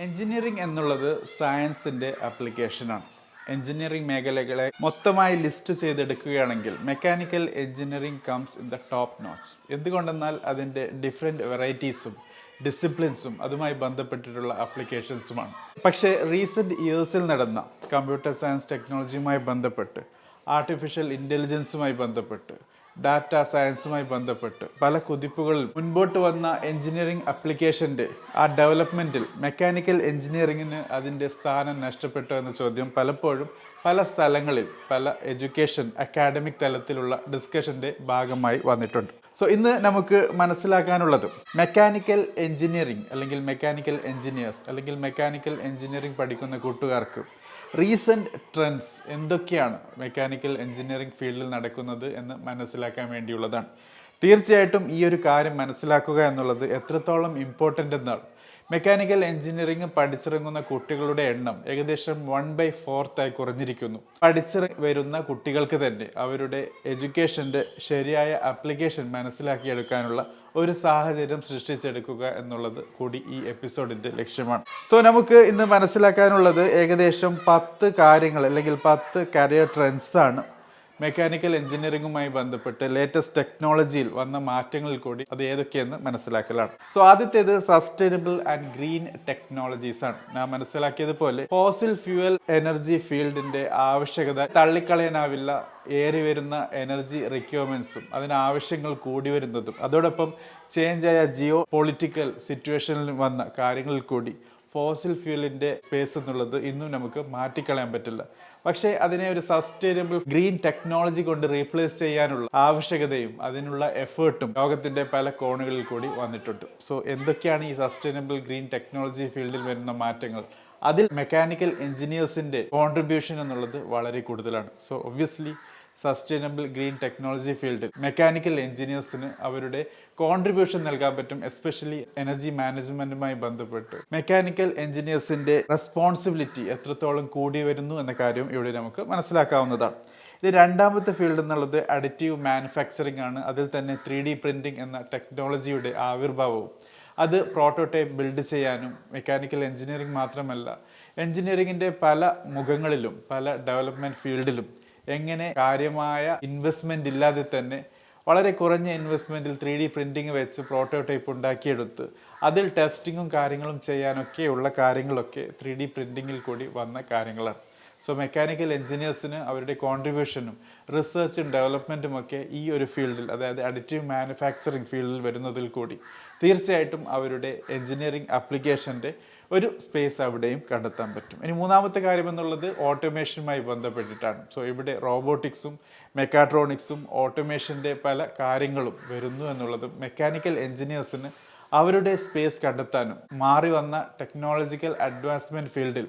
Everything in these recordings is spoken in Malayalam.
എഞ്ചിനീയറിംഗ് എന്നുള്ളത് സയൻസിൻ്റെ ആപ്ലിക്കേഷനാണ്. എഞ്ചിനീയറിംഗ് മേഖലകളെ മൊത്തമായി ലിസ്റ്റ് ചെയ്തെടുക്കുകയാണെങ്കിൽ mechanical engineering comes in the top notch. എന്തുകൊണ്ടെന്നാൽ അതിൻ്റെ ഡിഫറെൻറ്റ് വെറൈറ്റീസും ഡിസിപ്ലിൻസും അതുമായി ബന്ധപ്പെട്ടിട്ടുള്ള ആപ്ലിക്കേഷൻസുമാണ്. പക്ഷേ റീസെൻറ്റ് ഇയേഴ്സിൽ നടന്ന കമ്പ്യൂട്ടർ സയൻസ് ടെക്നോളജിയുമായി ബന്ധപ്പെട്ട്, ആർട്ടിഫിഷ്യൽ ഇൻ്റലിജൻസുമായി ബന്ധപ്പെട്ട്, ഡാറ്റ സയൻസുമായി ബന്ധപ്പെട്ട് പല കുതിപ്പുകളിൽ മുൻപോട്ട് വന്ന എഞ്ചിനീയറിംഗ് ആപ്ലിക്കേഷൻ്റെ ആ ഡെവലപ്മെൻറ്റിൽ മെക്കാനിക്കൽ എഞ്ചിനീയറിങ്ങിന് അതിൻ്റെ സ്ഥാനം നഷ്ടപ്പെട്ടു എന്ന ചോദ്യം പലപ്പോഴും പല സ്ഥലങ്ങളിൽ പല എഡ്യൂക്കേഷൻ അക്കാഡമിക് തലത്തിലുള്ള ഡിസ്കഷൻ്റെ ഭാഗമായി വന്നിട്ടുണ്ട്. സോ ഇന്ന് നമുക്ക് മനസ്സിലാക്കാനുള്ളത് മെക്കാനിക്കൽ എഞ്ചിനീയറിംഗ് അല്ലെങ്കിൽ മെക്കാനിക്കൽ എഞ്ചിനീയേഴ്സ് അല്ലെങ്കിൽ മെക്കാനിക്കൽ എഞ്ചിനീയറിംഗ് പഠിക്കുന്ന കൂട്ടുകാർക്ക് റീസെൻറ്റ് ട്രെൻഡ്സ് എന്തൊക്കെയാണ് മെക്കാനിക്കൽ എഞ്ചിനീയറിംഗ് ഫീൽഡിൽ നടക്കുന്നത് എന്ന് മനസ്സിലാക്കാൻ വേണ്ടിയുള്ളതാണ്. തീർച്ചയായിട്ടും ഈ ഒരു കാര്യം മനസ്സിലാക്കുക എന്നുള്ളത് എത്രത്തോളം ഇമ്പോർട്ടൻ്റ് എന്നാണ്. മെക്കാനിക്കൽ എഞ്ചിനീയറിംഗ് പഠിച്ചിറങ്ങുന്ന കുട്ടികളുടെ എണ്ണം ഏകദേശം 1/4 കുറഞ്ഞിരിക്കുന്നു. വരുന്ന കുട്ടികൾക്ക് തന്നെ അവരുടെ എഡ്യൂക്കേഷൻ്റെ ശരിയായ ആപ്ലിക്കേഷൻ മനസ്സിലാക്കിയെടുക്കാനുള്ള ഒരു സാഹചര്യം സൃഷ്ടിച്ചെടുക്കുക എന്നുള്ളത് കൂടി ഈ എപ്പിസോഡിൻ്റെ ലക്ഷ്യമാണ്. സോ നമുക്ക് ഇന്ന് മനസ്സിലാക്കാനുള്ളത് ഏകദേശം 10 കാര്യങ്ങൾ അല്ലെങ്കിൽ 10 കരിയർ ട്രെൻഡ്സ് ആണ് മെക്കാനിക്കൽ എഞ്ചിനീയറിംഗുമായി ബന്ധപ്പെട്ട് ലേറ്റസ്റ്റ് ടെക്നോളജിയിൽ വന്ന മാറ്റങ്ങളിൽ കൂടി അത് ഏതൊക്കെയെന്ന് മനസ്സിലാക്കലാണ്. സോ ആദ്യത്തേത് സസ്റ്റൈനബിൾ ആൻഡ് ഗ്രീൻ ടെക്നോളജീസ് ആണ്. ഞാൻ മനസ്സിലാക്കിയതുപോലെ ഫോസിൽ ഫ്യൂവൽ എനർജി ഫീൽഡിന്റെ ആവശ്യകത തള്ളിക്കളയാനാവില്ല. ഏറി വരുന്ന എനർജി റിക്വയർമെന്റ്സും അതിനാവശ്യങ്ങൾ കൂടി വരുന്നതും അതോടൊപ്പം ചേഞ്ചായ ജിയോ പൊളിറ്റിക്കൽ സിറ്റുവേഷനിൽ വന്ന കാര്യങ്ങളിൽ കൂടി ഫോസിൽ ഫ്യൂവലിൻ്റെ സ്പേസ് എന്നുള്ളത് ഇന്നും നമുക്ക് മാറ്റിക്കളയാൻ പറ്റില്ല. പക്ഷേ അതിനെ ഒരു സസ്റ്റൈനബിൾ ഗ്രീൻ ടെക്നോളജി കൊണ്ട് റീപ്ലേസ് ചെയ്യാനുള്ള ആവശ്യകതയും അതിനുള്ള എഫേർട്ടും ലോകത്തിൻ്റെ പല കോണുകളിൽ കൂടി വന്നിട്ടുണ്ട്. സോ എന്തൊക്കെയാണ് ഈ സസ്റ്റൈനബിൾ ഗ്രീൻ ടെക്നോളജി ഫീൽഡിൽ വരുന്ന മാറ്റങ്ങൾ? അതിൽ മെക്കാനിക്കൽ എഞ്ചിനീയേഴ്സിൻ്റെ കോൺട്രിബ്യൂഷൻ എന്നുള്ളത് വളരെ കൂടുതലാണ്. So obviously sustainable green technology ഫീൽഡിൽ മെക്കാനിക്കൽ എഞ്ചിനീയേഴ്സിന് അവരുടെ കോൺട്രിബ്യൂഷൻ നൽകാൻ പറ്റും. എസ്പെഷ്യലി എനർജി മാനേജ്മെൻറ്റുമായി ബന്ധപ്പെട്ട് മെക്കാനിക്കൽ എഞ്ചിനീയേഴ്സിൻ്റെ റെസ്പോൺസിബിലിറ്റി എത്രത്തോളം കൂടി വരുന്നു എന്ന കാര്യം ഇവിടെ നമുക്ക് മനസ്സിലാക്കാവുന്നതാണ്. ഇത് രണ്ടാമത്തെ ഫീൽഡ് എന്നുള്ളത് അഡിറ്റീവ് മാനുഫാക്ചറിംഗ് ആണ്. അതിൽ തന്നെ 3D പ്രിൻറ്റിംഗ് എന്ന ടെക്നോളജിയുടെ ആവിർഭാവവും അത് പ്രോട്ടോടൈപ്പ് ബിൽഡ് ചെയ്യാനും മെക്കാനിക്കൽ എഞ്ചിനീയറിംഗ് മാത്രമല്ല എഞ്ചിനീയറിംഗിൻ്റെ പല മുഖങ്ങളിലും പല ഡെവലപ്മെൻറ്റ് ഫീൽഡിലും എങ്ങനെ കാര്യമായ ഇൻവെസ്റ്റ്മെൻറ്റ് ഇല്ലാതെ തന്നെ വളരെ കുറഞ്ഞ ഇൻവെസ്റ്റ്മെൻറ്റിൽ 3D പ്രിൻറ്റിങ് വെച്ച് പ്രോട്ടോടൈപ്പ് ഉണ്ടാക്കിയെടുത്ത് അതിൽ ടെസ്റ്റിങ്ങും കാര്യങ്ങളും ചെയ്യാനൊക്കെയുള്ള കാര്യങ്ങളൊക്കെ 3D പ്രിൻറ്റിങ്ങിൽ കൂടി വന്ന കാര്യങ്ങളാണ്. സോ മെക്കാനിക്കൽ എഞ്ചിനീയേഴ്സിന് അവരുടെ കോൺട്രിബ്യൂഷനും റിസർച്ചും ഡെവലപ്മെൻറ്റും ഒക്കെ ഈ ഒരു ഫീൽഡിൽ, അതായത് അഡിറ്റീവ് മാനുഫാക്ചറിങ് ഫീൽഡിൽ വരുന്നതിൽ കൂടി തീർച്ചയായിട്ടും അവരുടെ എഞ്ചിനീയറിംഗ് ആപ്ലിക്കേഷൻ്റെ ഒരു സ്പേസ് അവിടെയും കണ്ടെത്താൻ പറ്റും. ഇനി മൂന്നാമത്തെ കാര്യം എന്നുള്ളത് ഓട്ടോമേഷനുമായി ബന്ധപ്പെട്ടിട്ടാണ്. സോ ഇവിടെ റോബോട്ടിക്സും മെക്കാട്രോണിക്സും ഓട്ടോമേഷൻ്റെ പല കാര്യങ്ങളും വരുന്നു എന്നുള്ളതും മെക്കാനിക്കൽ എഞ്ചിനീയേഴ്സിന് അവരുടെ സ്പേസ് കണ്ടെത്താനും മാറി വന്ന ടെക്നോളജിക്കൽ അഡ്വാൻസ്മെൻറ്റ് ഫീൽഡിൽ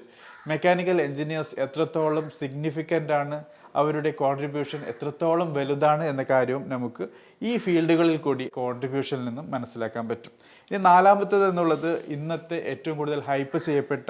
മെക്കാനിക്കൽ എഞ്ചിനീയേഴ്സ് എത്രത്തോളം സിഗ്നിഫിക്കൻ്റ് ആണ്, അവരുടെ കോൺട്രിബ്യൂഷൻ എത്രത്തോളം വലുതാണ് എന്ന കാര്യവും നമുക്ക് ഈ ഫീൽഡുകളിൽ കൂടി കോൺട്രിബ്യൂഷനിൽ നിന്നും മനസ്സിലാക്കാൻ പറ്റും. ഇനി നാലാമത്തേത് എന്നുള്ളത് ഇന്നത്തെ ഏറ്റവും കൂടുതൽ ഹൈപ്പ് ചെയ്യപ്പെട്ട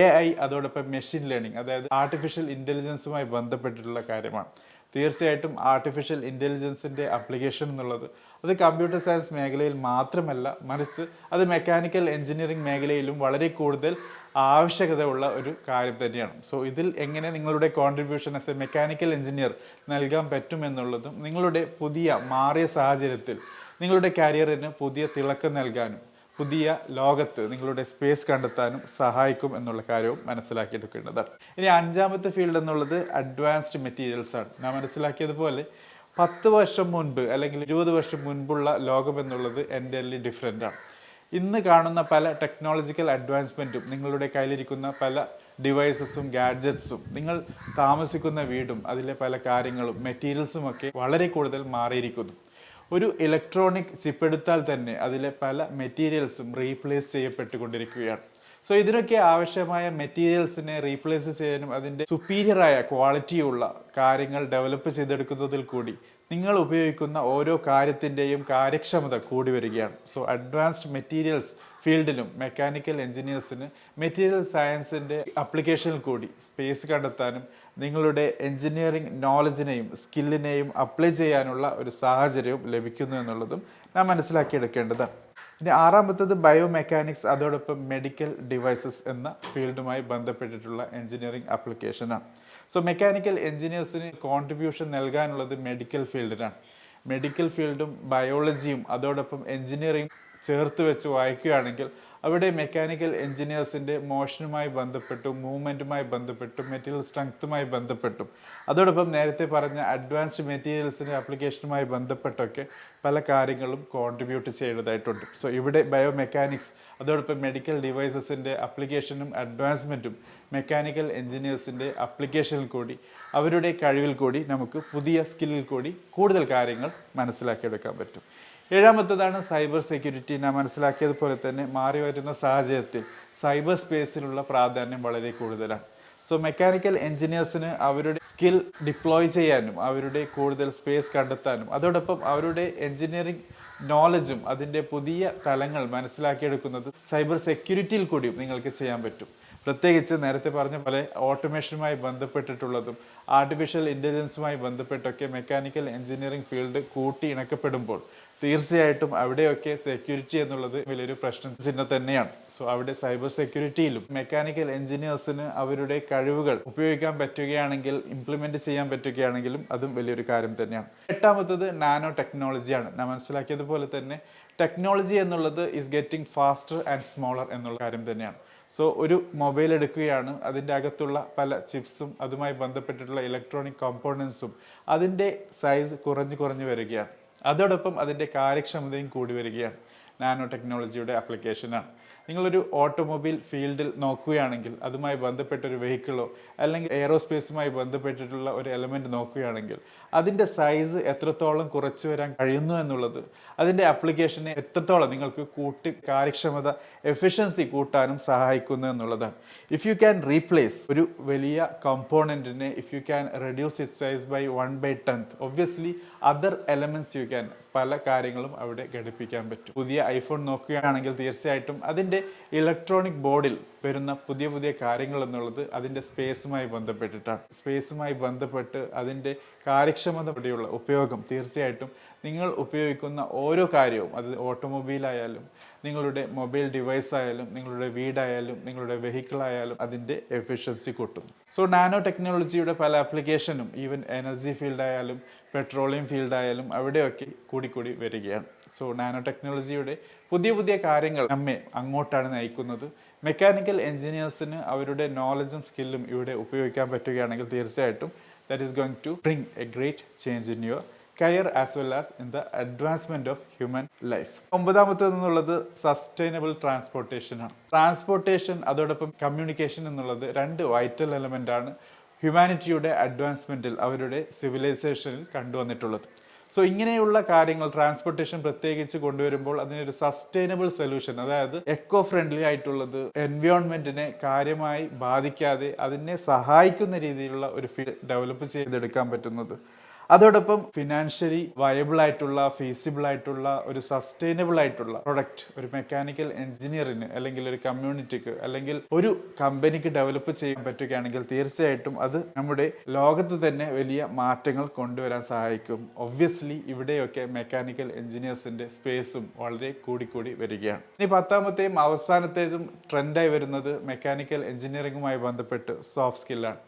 AI അതോടൊപ്പം മെഷീൻ ലേണിംഗ്, അതായത് ആർട്ടിഫിഷ്യൽ ഇൻ്റലിജൻസുമായി ബന്ധപ്പെട്ടിട്ടുള്ള കാര്യമാണ്. തീർച്ചയായിട്ടും ആർട്ടിഫിഷ്യൽ ഇൻ്റലിജൻസിൻ്റെ ആപ്ലിക്കേഷൻ എന്നുള്ളത് അത് കമ്പ്യൂട്ടർ സയൻസ് മേഖലയിൽ മാത്രമല്ല, മറിച്ച് അത് മെക്കാനിക്കൽ എഞ്ചിനീയറിംഗ് മേഖലയിലും വളരെ കൂടുതൽ ആവശ്യകത ഉള്ള ഒരു കാര്യം തന്നെയാണ്. സോ ഇതിൽ എങ്ങനെ നിങ്ങളുടെ contribution as A mechanical engineer നൽകാൻ പറ്റുമെന്നുള്ളതും നിങ്ങളുടെ പുതിയ മാറിയ സാഹചര്യത്തിൽ നിങ്ങളുടെ കരിയറിന് പുതിയ തിളക്കം നൽകാനും പുതിയ ലോകത്ത് നിങ്ങളുടെ സ്പേസ് കണ്ടെത്താനും സഹായിക്കും എന്നുള്ള കാര്യവും മനസ്സിലാക്കിയെടുക്കേണ്ടതാണ്. ഇനി അഞ്ചാമത്തെ ഫീൽഡ് എന്നുള്ളത് അഡ്വാൻസ്ഡ് മെറ്റീരിയൽസ് ആണ്. ഞാൻ മനസ്സിലാക്കിയതുപോലെ 10 വർഷം മുൻപ് അല്ലെങ്കിൽ 20 വർഷം മുൻപുള്ള ലോകം എന്നുള്ളത് എൻ്റയർലി ഡിഫറെൻ്റ് ആണ്. ഇന്ന് കാണുന്ന പല ടെക്നോളജിക്കൽ അഡ്വാൻസ്മെൻറ്റും നിങ്ങളുടെ കയ്യിലിരിക്കുന്ന പല ഡിവൈസസും ഗാഡ്ജറ്റ്സും നിങ്ങൾ താമസിക്കുന്ന വീടും അതിലെ പല കാര്യങ്ങളും മെറ്റീരിയൽസും ഒക്കെ വളരെ കൂടുതൽ മാറിയിരിക്കുന്നു. ഒരു ഇലക്ട്രോണിക് ചിപ്പ് എടുത്താൽ തന്നെ അതിലെ പല മെറ്റീരിയൽസും റീപ്ലേസ് ചെയ്യപ്പെട്ടുകൊണ്ടിരിക്കുകയാണ്. സോ ഇതിനൊക്കെ ആവശ്യമായ മെറ്റീരിയൽസിനെ റീപ്ലേസ് ചെയ്യാനും അതിൻ്റെ സുപ്പീരിയറായ ക്വാളിറ്റിയുള്ള കാര്യങ്ങൾ ഡെവലപ്പ് ചെയ്തെടുക്കുന്നതിൽ കൂടി നിങ്ങൾ ഉപയോഗിക്കുന്ന ഓരോ കാര്യത്തിൻ്റെയും കാര്യക്ഷമത കൂടി വരികയാണ്. സോ അഡ്വാൻസ്ഡ് മെറ്റീരിയൽസ് ഫീൽഡിലും മെക്കാനിക്കൽ എഞ്ചിനീയേഴ്സിന് മെറ്റീരിയൽ സയൻസിൻ്റെ ആപ്ലിക്കേഷനിൽ കൂടി സ്പേസ് കണ്ടെത്താനും നിങ്ങളുടെ എഞ്ചിനീയറിംഗ് നോളജിനെയും സ്കില്ലിനെയും അപ്ലൈ ചെയ്യാനുള്ള ഒരു സാഹചര്യവും ലഭിക്കുന്നു എന്നുള്ളതും നാം മനസ്സിലാക്കിയെടുക്കേണ്ടതാണ്. ഇനി ആറാമത്തത് ബയോമെക്കാനിക്സ്, അതോടൊപ്പം മെഡിക്കൽ ഡിവൈസസ് എന്ന ഫീൽഡുമായി ബന്ധപ്പെട്ടിട്ടുള്ള എഞ്ചിനീയറിംഗ് ആപ്ലിക്കേഷനാണ്. സോ മെക്കാനിക്കൽ എഞ്ചിനീയേഴ്സിന് കോൺട്രിബ്യൂഷൻ നൽകാനുള്ളത് മെഡിക്കൽ ഫീൽഡിലാണ്. മെഡിക്കൽ ഫീൽഡും ബയോളജിയും അതോടൊപ്പം എഞ്ചിനീയറിംഗ് ചേർത്ത് വെച്ച് വായിക്കുകയാണെങ്കിൽ അവിടെ മെക്കാനിക്കൽ എഞ്ചിനീയേഴ്സിൻ്റെ മോഷനുമായി ബന്ധപ്പെട്ടും മൂവ്മെൻറ്റുമായി ബന്ധപ്പെട്ടും മെറ്റീരിയൽ സ്ട്രെങ്ത്തുമായി ബന്ധപ്പെട്ടും അതോടൊപ്പം നേരത്തെ പറഞ്ഞ അഡ്വാൻസ്ഡ് മെറ്റീരിയൽസിൻ്റെ ആപ്ലിക്കേഷനുമായി ബന്ധപ്പെട്ടൊക്കെ പല കാര്യങ്ങളും കോൺട്രിബ്യൂട്ട് ചെയ്യേണ്ടതായിട്ടുണ്ട്. സോ ഇവിടെ ബയോമെക്കാനിക്സ് അതോടൊപ്പം മെഡിക്കൽ ഡിവൈസസിൻ്റെ അപ്ലിക്കേഷനും അഡ്വാൻസ്മെൻറ്റും മെക്കാനിക്കൽ എഞ്ചിനീയേഴ്സിൻ്റെ അപ്ലിക്കേഷനിൽ കൂടി അവരുടെ കഴിവിൽ കൂടി നമുക്ക് പുതിയ സ്കില്ലിൽ കൂടി കൂടുതൽ കാര്യങ്ങൾ മനസ്സിലാക്കിയെടുക്കാൻ പറ്റും. ഏഴാമത്തതാണ് സൈബർ സെക്യൂരിറ്റി. നാം മനസ്സിലാക്കിയതുപോലെ തന്നെ മാറി വരുന്ന സാഹചര്യത്തിൽ സൈബർ സ്പേസിലുള്ള പ്രാധാന്യം വളരെ കൂടുതലാണ്. സോ മെക്കാനിക്കൽ എഞ്ചിനീയേഴ്സിന് അവരുടെ സ്കിൽ ഡിപ്ലോയ് ചെയ്യാനും അവരുടെ കൂടുതൽ സ്പേസ് കണ്ടെത്താനും അതോടൊപ്പം അവരുടെ എഞ്ചിനീയറിംഗ് നോളജും അതിൻ്റെ പുതിയ തലങ്ങൾ മനസ്സിലാക്കിയെടുക്കുന്നത് സൈബർ സെക്യൂരിറ്റിയിൽ കൂടിയും നിങ്ങൾക്ക് ചെയ്യാൻ പറ്റും. പ്രത്യേകിച്ച് നേരത്തെ പറഞ്ഞ പോലെ ഓട്ടോമേഷനുമായി ബന്ധപ്പെട്ടിട്ടുള്ളതും ആർട്ടിഫിഷ്യൽ ഇൻ്റലിജൻസുമായി ബന്ധപ്പെട്ടൊക്കെ മെക്കാനിക്കൽ എഞ്ചിനീയറിംഗ് ഫീൽഡ് കൂട്ടി ഇണക്കപ്പെടുമ്പോൾ തീർച്ചയായിട്ടും അവിടെയൊക്കെ സെക്യൂരിറ്റി എന്നുള്ളത് വലിയൊരു പ്രശ്നം ചിഹ്നം തന്നെയാണ്. സോ അവിടെ സൈബർ സെക്യൂരിറ്റിയിലും മെക്കാനിക്കൽ എഞ്ചിനീയേഴ്സിന് അവരുടെ കഴിവുകൾ ഉപയോഗിക്കാൻ പറ്റുകയാണെങ്കിൽ, ഇംപ്ലിമെന്റ് ചെയ്യാൻ പറ്റുകയാണെങ്കിലും അതും വലിയൊരു കാര്യം തന്നെയാണ്. എട്ടാമത്തത് നാനോ ടെക്നോളജിയാണ്. നാം മനസ്സിലാക്കിയതുപോലെ തന്നെ ടെക്നോളജി എന്നുള്ളത് is getting faster and smaller എന്നുള്ള കാര്യം തന്നെയാണ്. സോ ഒരു മൊബൈൽ എടുക്കുകയാണ്, അതിൻ്റെ അകത്തുള്ള പല ചിപ്സും അതുമായി ബന്ധപ്പെട്ടിട്ടുള്ള ഇലക്ട്രോണിക് കോമ്പോണൻസും അതിൻ്റെ സൈസ് കുറഞ്ഞു വരികയാണ്. അതോടൊപ്പം അതിൻ്റെ കാര്യക്ഷമതയും കൂടി വരികയാണ്. നാനോ ടെക്നോളജിയുടെ ആപ്ലിക്കേഷനാണ്. നിങ്ങളൊരു ഓട്ടോമൊബൈൽ ഫീൽഡിൽ നോക്കുകയാണെങ്കിൽ അതുമായി ബന്ധപ്പെട്ടൊരു വെഹിക്കിളോ അല്ലെങ്കിൽ എയറോസ്പേസുമായി ബന്ധപ്പെട്ടിട്ടുള്ള ഒരു എലമെൻറ്റ് നോക്കുകയാണെങ്കിൽ അതിൻ്റെ സൈസ് എത്രത്തോളം കുറച്ചു വരാൻ കഴിയുന്നു എന്നുള്ളത് അതിൻ്റെ ആപ്ലിക്കേഷനെ എത്രത്തോളം നിങ്ങൾക്ക് കാര്യക്ഷമത എഫിഷ്യൻസി കൂട്ടാനും സഹായിക്കുന്നു എന്നുള്ളതാണ്. ഇഫ് യു ക്യാൻ റീപ്ലേസ് ഒരു വലിയ കമ്പോണൻറ്റിനെ, if you can reduce it size by 1/10, obviously other elements you can, പല കാര്യങ്ങളും അവിടെ ഘടിപ്പിക്കാൻ പറ്റും. പുതിയ ഐഫോൺ നോക്കുകയാണെങ്കിൽ തീർച്ചയായിട്ടും അതിൻ്റെ ഇലക്ട്രോണിക് ബോർഡിൽ വരുന്ന പുതിയ കാര്യങ്ങൾ എന്നുള്ളത് അതിൻ്റെ സ്പേസുമായി ബന്ധപ്പെട്ടിട്ടാണ്. സ്പേസുമായി ബന്ധപ്പെട്ട് അതിൻ്റെ കാര്യക്ഷമതയോടെയുള്ള ഉപയോഗം തീർച്ചയായിട്ടും നിങ്ങൾ ഉപയോഗിക്കുന്ന ഓരോ കാര്യവും, അത് ഓട്ടോമൊബൈലായാലും നിങ്ങളുടെ മൊബൈൽ ഡിവൈസ് ആയാലും നിങ്ങളുടെ വീടായാലും നിങ്ങളുടെ വെഹിക്കിളായാലും അതിൻ്റെ എഫിഷ്യൻസി കൂട്ടും. സോ നാനോ ടെക്നോളജിയുടെ പല ആപ്ലിക്കേഷനും ഈവൻ എനർജി ഫീൽഡായാലും പെട്രോളിയം ഫീൽഡായാലും അവിടെയൊക്കെ കൂടി വരികയാണ്. സോ നാനോ ടെക്നോളജിയുടെ പുതിയ കാര്യങ്ങൾ നമ്മെ അങ്ങോട്ടാണ് നയിക്കുന്നത്. മെക്കാനിക്കൽ എഞ്ചിനീയേഴ്സിന് അവരുടെ നോളജും സ്കില്ലും ഇവിടെ ഉപയോഗിക്കാൻ പറ്റുകയാണെങ്കിൽ തീർച്ചയായിട്ടും that is going to bring a great change in your career as well as in the advancement of human life. ഒമ്പതാമത്തേത് എന്നുള്ളത് സസ്റ്റൈനബിൾ ട്രാൻസ്പോർട്ടേഷനാണ്. ട്രാൻസ്പോർട്ടേഷൻ അതോടൊപ്പം കമ്മ്യൂണിക്കേഷൻ എന്നുള്ളത് രണ്ട് വൈറ്റൽ എലമെൻ്റ് ആണ് ഹ്യൂമാനിറ്റിയുടെ അഡ്വാൻസ്മെൻറ്റിൽ അവരുടെ സിവിലൈസേഷനിൽ കണ്ടുവന്നിട്ടുള്ളത്. സോ ഇങ്ങനെയുള്ള കാര്യങ്ങൾ ട്രാൻസ്പോർട്ടേഷൻ പ്രത്യേകിച്ച് കൊണ്ടുവരുമ്പോൾ അതിനൊരു സസ്റ്റൈനബിൾ സൊല്യൂഷൻ, അതായത് എക്കോ ഫ്രണ്ട്ലി ആയിട്ടുള്ളത്, എൻവയോൺമെൻറ്റിനെ കാര്യമായി ബാധിക്കാതെ അതിനെ സഹായിക്കുന്ന രീതിയിലുള്ള ഒരു ഫീൽഡ് ഡെവലപ്പ് ചെയ്തെടുക്കാൻ പറ്റുന്നത്, അതോടൊപ്പം ഫിനാൻഷ്യലി വയബിൾ ആയിട്ടുള്ള, ഫീസിബിൾ ആയിട്ടുള്ള, ഒരു സസ്റ്റൈനബിൾ ആയിട്ടുള്ള പ്രൊഡക്റ്റ് ഒരു മെക്കാനിക്കൽ എഞ്ചിനീയറിന് അല്ലെങ്കിൽ ഒരു കമ്മ്യൂണിറ്റിക്ക് അല്ലെങ്കിൽ ഒരു കമ്പനിക്ക് ഡെവലപ്പ് ചെയ്യാൻ പറ്റുകയാണെങ്കിൽ തീർച്ചയായിട്ടും അത് നമ്മുടെ ലോകത്ത് തന്നെ വലിയ മാറ്റങ്ങൾ കൊണ്ടുവരാൻ സഹായിക്കും. ഒബ്വിയസ്ലി ഇവിടെയൊക്കെ മെക്കാനിക്കൽ എഞ്ചിനീയേഴ്സിന്റെ സ്പേസും വളരെ കൂടി വരികയാണ്. ഇനി പത്താമത്തെയും അവസാനത്തേതും ട്രെൻഡായി വരുന്നത് മെക്കാനിക്കൽ എഞ്ചിനീയറിംഗുമായി ബന്ധപ്പെട്ട് സോഫ്റ്റ് സ്കില്ലാണ്.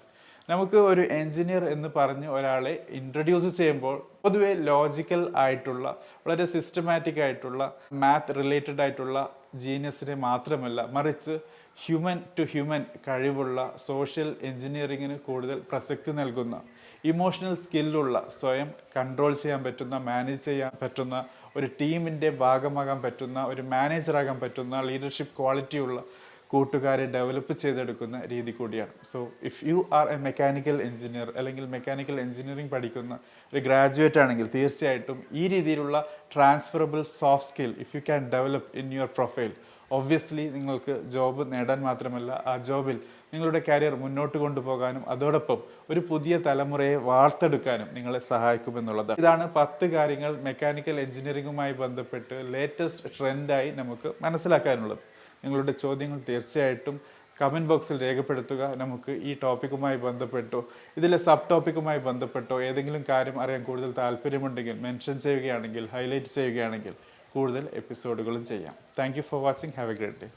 നമുക്ക് ഒരു എഞ്ചിനീയർ എന്ന് പറഞ്ഞ് ഒരാളെ ഇൻട്രൊഡ്യൂസ് ചെയ്യുമ്പോൾ പൊതുവെ ലോജിക്കൽ ആയിട്ടുള്ള, വളരെ സിസ്റ്റമാറ്റിക് ആയിട്ടുള്ള, മാത്ത് റിലേറ്റഡ് ആയിട്ടുള്ള ജീനിയസിനെ മാത്രമല്ല മറിച്ച് ഹ്യൂമൻ ടു ഹ്യൂമൻ കഴിവുള്ള, സോഷ്യൽ എഞ്ചിനീയറിങ്ങിന് കൂടുതൽ പ്രസക്തി നൽകുന്ന, ഇമോഷണൽ സ്കില്ലുള്ള, സ്വയം കൺട്രോൾ ചെയ്യാൻ പറ്റുന്ന, മാനേജ് ചെയ്യാൻ പറ്റുന്ന, ഒരു ടീമിൻ്റെ ഭാഗമാകാൻ പറ്റുന്ന, ഒരു മാനേജറാകാൻ പറ്റുന്ന, ലീഡർഷിപ്പ് ക്വാളിറ്റിയുള്ള കൂട്ടുകാരെ ഡെവലപ്പ് ചെയ്തെടുക്കുന്ന രീതി കൂടിയാണ്. So if you are A mechanical engineer അല്ലെങ്കിൽ മെക്കാനിക്കൽ എഞ്ചിനീയറിംഗ് പഠിക്കുന്ന ഒരു ഗ്രാജുവേറ്റ് ആണെങ്കിൽ തീർച്ചയായിട്ടും ഈ രീതിയിലുള്ള transferable soft skill if you can develop in your profile, obviously നിങ്ങൾക്ക് ജോബ് നേടാൻ മാത്രമല്ല ആ ജോബിൽ നിങ്ങളുടെ കരിയർ മുന്നോട്ട് കൊണ്ടുപോകാനും അതോടൊപ്പം ഒരു പുതിയ തലമുറയെ വാർത്തെടുക്കാനും നിങ്ങളെ സഹായിക്കുമെന്നുള്ളതാണ്. ഇതാണ് 10 കാര്യങ്ങൾ മെക്കാനിക്കൽ എഞ്ചിനീയറിംഗുമായി ബന്ധപ്പെട്ട് ലേറ്റസ്റ്റ് ട്രെൻഡായി നമുക്ക് മനസ്സിലാക്കാനുള്ളത്. നിങ്ങളുടെ ചോദ്യങ്ങൾ തീർച്ചയായിട്ടും കമൻറ്റ് ബോക്സിൽ രേഖപ്പെടുത്തുക. നമുക്ക് ഈ ടോപ്പിക്കുമായി ബന്ധപ്പെട്ടോ ഇതിലെ സബ് ടോപ്പിക്കുമായി ബന്ധപ്പെട്ടോ ഏതെങ്കിലും കാര്യം അറിയാൻ കൂടുതൽ താല്പര്യമുണ്ടെങ്കിൽ മെൻഷൻ ചെയ്യുകയാണെങ്കിൽ, ഹൈലൈറ്റ് ചെയ്യുകയാണെങ്കിൽ കൂടുതൽ എപ്പിസോഡുകളും ചെയ്യാം. Thank you for watching. Have A great day.